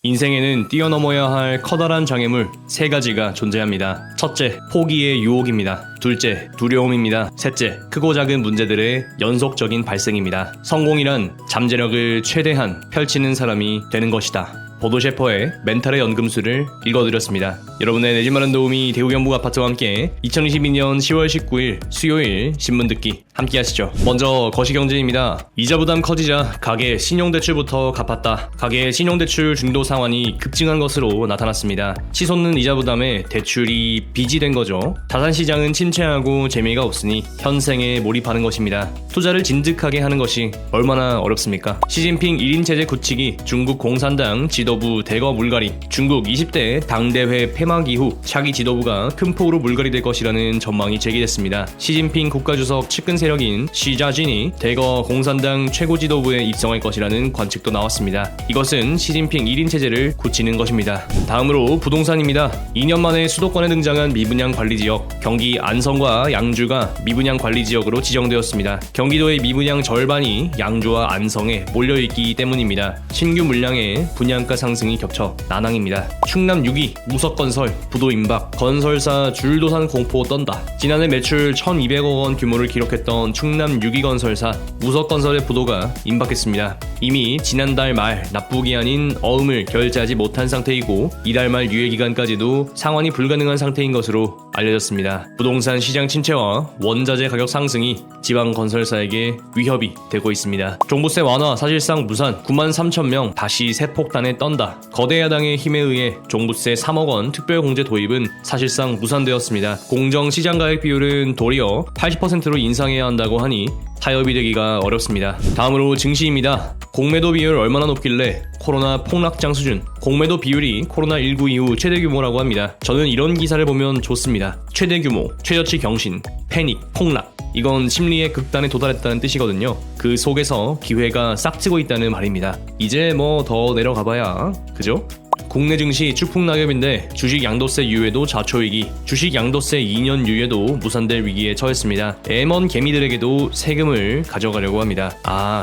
인생에는 뛰어넘어야 할 커다란 장애물 3가지가 존재합니다. 첫째, 포기의 유혹입니다. 둘째, 두려움입니다. 셋째, 크고 작은 문제들의 연속적인 발생입니다. 성공이란 잠재력을 최대한 펼치는 사람이 되는 것이다. 보도 셰퍼의 멘탈의 연금술을 읽어드렸습니다. 여러분의 내집 마련 도우미 대구경북 아파트와 함께 2022년 10월 19일 수요일 신문 듣기 함께 하시죠. 먼저 거시경제입니다. 이자 부담 커지자 가계 신용대출부터 갚았다. 가계 신용대출 중도 상환이 급증한 것으로 나타났습니다. 치솟는 이자 부담에 대출이 빚이 된 거죠. 자산시장은 침체하고 재미가 없으니 현생에 몰입하는 것입니다. 투자를 진득하게 하는 것이 얼마나 어렵습니까? 시진핑 1인 체제 굳히기, 중국 공산당 지도부 대거 물갈이, 중국 20대 당대회 폐막 이후 차기 지도부가 큰 폭으로 물갈이될 것이라는 전망이 제기됐습니다. 시진핑 국가주석 측근 세력인 시자진이 대거 공산당 최고 지도부에 입성할 것이라는 관측도 나왔습니다. 이것은 시진핑 1인 체제를 굳히는 것입니다. 다음으로 부동산입니다. 2년 만에 수도권에 등장한 미분양 관리지역, 경기 안성과 양주가 미분양 관리지역으로 지정되었습니다. 경기도의 미분양 절반이 양주와 안성에 몰려있기 때문입니다. 신규 물량의 분양가 상승이 겹쳐 난항입니다. 충남 6위 무석건설 부도 임박, 건설사 줄도산 공포 떤다. 지난해 매출 1,200억 원 규모를 기록했던 충남 6위 건설사 무석건설의 부도가 임박했습니다. 이미 지난달 말 납부기한인 어음을 결제하지 못한 상태이고 이달 말 유예기간까지도 상환이 불가능한 상태인 것으로 알려졌습니다. 부동산 시장 침체와 원자재 가격 상승이 지방 건설사에게 위협이 되고 있습니다. 종부세 완화 사실상 무산, 93,000명 다시 세폭탄에 떤다. 거대 야당의 힘에 의해 종부세 3억 원 특별공제 도입은 사실상 무산되었습니다. 공정시장가액 비율은 도리어 80%로 인상해야 한다고 하니 타협이 되기가 어렵습니다. 다음으로 증시입니다. 공매도 비율 얼마나 높길래 코로나 폭락장 수준. 공매도 비율이 코로나19 이후 최대 규모라고 합니다. 저는 이런 기사를 보면 좋습니다. 최대 규모, 최저치 경신, 패닉, 폭락. 이건 심리의 극단에 도달했다는 뜻이거든요. 그 속에서 기회가 싹트고 있다는 말입니다. 이제 뭐 더 내려가봐야 그죠? 국내 증시 추풍낙엽인데 주식 양도세 유예도 자초위기, 주식 양도세 2년 유예도 무산될 위기에 처했습니다. M1 개미들에게도 세금을 가져가려고 합니다.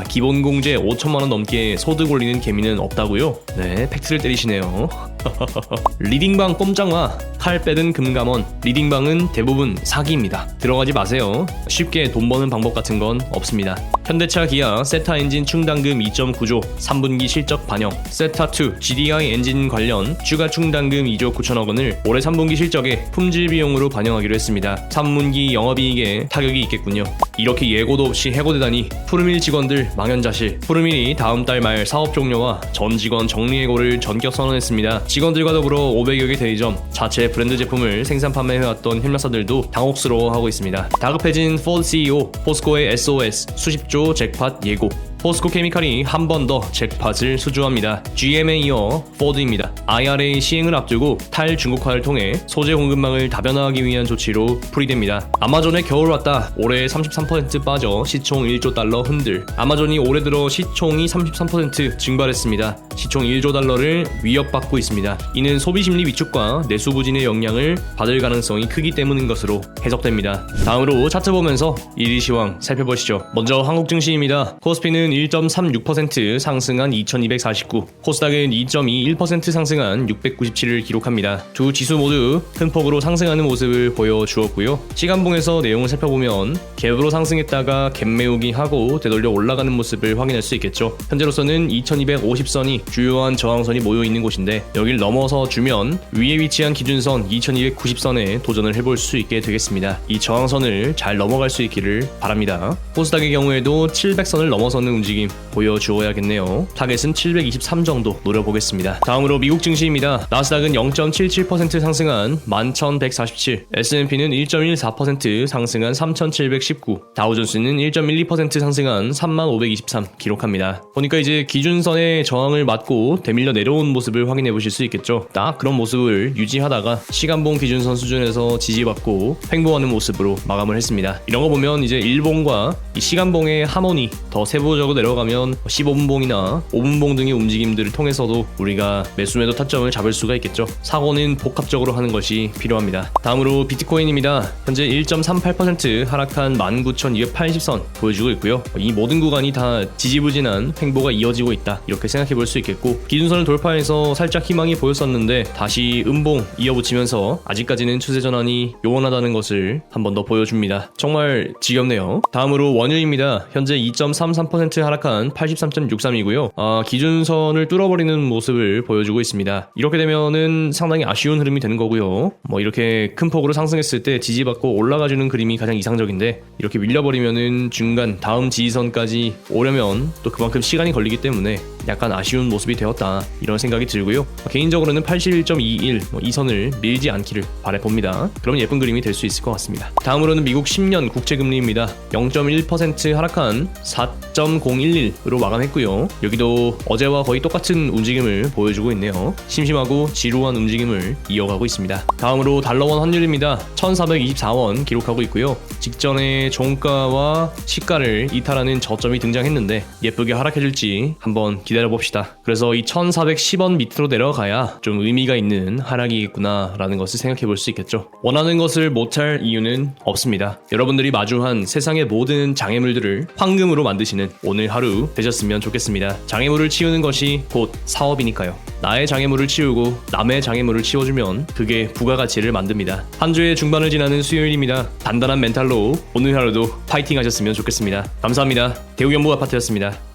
기본공제 5천만원 넘게 소득 올리는 개미는 없다고요? 네, 팩트를 때리시네요. 리딩방 꼼짝마, 칼 빼든 금감원. 리딩방은 대부분 사기입니다. 들어가지 마세요. 쉽게 돈 버는 방법 같은 건 없습니다. 현대차 기아 세타 엔진 충당금 2.9조 3분기 실적 반영, 세타2 GDI 엔진 관련 추가 충당금 2조 9천억 원을 올해 3분기 실적에 품질 비용으로 반영하기로 했습니다. 3분기 영업이익에 타격이 있겠군요. 이렇게 예고도 없이 해고되다니 푸르밀 직원들 망연자실. 푸르밀이 다음 달 말 사업 종료와 전 직원 정리해고를 전격 선언했습니다. 직원들과 더불어 500여 개 대리점, 자체 브랜드 제품을 생산 판매해왔던 협력사들도 당혹스러워하고 있습니다. 다급해진 포드 CEO, 포스코의 SOS, 수십조 잭팟 예고. 포스코 케미칼이 한 번 더 잭팟을 수주합니다. GM에 이어 포드입니다. IRA 시행을 앞두고 탈중국화를 통해 소재 공급망을 다변화하기 위한 조치로 풀이됩니다. 아마존의 겨울 왔다. 올해 33% 빠져 시총 1조 달러 흔들. 아마존이 올해 들어 시총이 33% 증발했습니다. 시총 1조 달러를 위협받고 있습니다. 이는 소비심리 위축과 내수 부진의 영향을 받을 가능성이 크기 때문인 것으로 해석됩니다. 다음으로 차트 보면서 일일시황 살펴보시죠. 먼저 한국 증시입니다. 코스피는 1.36% 상승한 2249, 코스닥은 2.21% 상승한 697을 기록합니다. 두 지수 모두 큰 폭으로 상승하는 모습을 보여주었고요. 시간봉에서 내용을 살펴보면 갭으로 상승했다가 갭 메우기 하고 되돌려 올라가는 모습을 확인할 수 있겠죠. 현재로서는 2250선이 주요한 저항선이 모여있는 곳인데 여길 넘어서 주면 위에 위치한 기준선 2290선에 도전을 해볼 수 있게 되겠습니다. 이 저항선을 잘 넘어갈 수 있기를 바랍니다. 코스닥의 경우에도 700선을 넘어서는 움직임 보여주어야겠네요. 타겟은 723 정도 노려보겠습니다. 다음으로 미국 증시입니다. 나스닥은 0.77% 상승한 11,147, S&P는 1.14% 상승한 3,719, 다우존스는 1.12% 상승한 3523 기록합니다. 보니까 이제 기준선의 저항을 맞고 되밀려 내려온 모습을 확인해 보실 수 있겠죠. 딱 그런 모습을 유지하다가 시간봉 기준선 수준에서 지지받고 횡보하는 모습으로 마감을 했습니다. 이런 거 보면 이제 일봉과 이 시간봉의 하모니 더 세부적으로 내려가면 되면 15분봉이나 5분봉 등의 움직임들을 통해서도 우리가 매수매도 타점을 잡을 수가 있겠죠. 사고는 복합적으로 하는 것이 필요합니다. 다음으로 비트코인입니다. 현재 1.38% 하락한 19,280선 보여주고 있고요. 이 모든 구간이 다 지지부진한 횡보가 이어지고 있다, 이렇게 생각해 볼 수 있겠고, 기준선을 돌파해서 살짝 희망이 보였었는데 다시 음봉 이어붙이면서 아직까지는 추세 전환이 요원하다는 것을 한 번 더 보여줍니다. 정말 지겹네요. 다음으로 원유입니다. 현재 2.33% 하락한 83.63이고요. 기준선을 뚫어버리는 모습을 보여주고 있습니다. 이렇게 되면은 상당히 아쉬운 흐름이 되는 거고요. 이렇게 큰 폭으로 상승했을 때 지지받고 올라가주는 그림이 가장 이상적인데, 이렇게 밀려버리면은 중간 다음 지지선까지 오려면 또 그만큼 시간이 걸리기 때문에 약간 아쉬운 모습이 되었다, 이런 생각이 들고요. 개인적으로는 81.21 이 선을 밀지 않기를 바라봅니다. 그러면 예쁜 그림이 될 수 있을 것 같습니다. 다음으로는 미국 10년 국채금리입니다. 0.1% 하락한 4.011으로 마감했고요. 여기도 어제와 거의 똑같은 움직임을 보여주고 있네요. 심심하고 지루한 움직임을 이어가고 있습니다. 다음으로 달러원 환율입니다. 1424원 기록하고 있고요. 직전에 종가와 시가를 이탈하는 저점이 등장했는데 예쁘게 하락해줄지 한번 기다려봅시다. 그래서 이 1410원 밑으로 내려가야 좀 의미가 있는 하락이겠구나 라는 것을 생각해 볼 수 있겠죠. 원하는 것을 못할 이유는 없습니다. 여러분들이 마주한 세상의 모든 장애물들을 황금으로 만드시는 오늘 하루 되셨으면 좋겠습니다. 장애물을 치우는 것이 곧 사업이니까요. 나의 장애물을 치우고 남의 장애물을 치워주면 그게 부가가치를 만듭니다. 한 주의 중반을 지나는 수요일입니다. 단단한 멘탈로 오늘 하루도 파이팅 하셨으면 좋겠습니다. 감사합니다. 대우연무 아파트였습니다.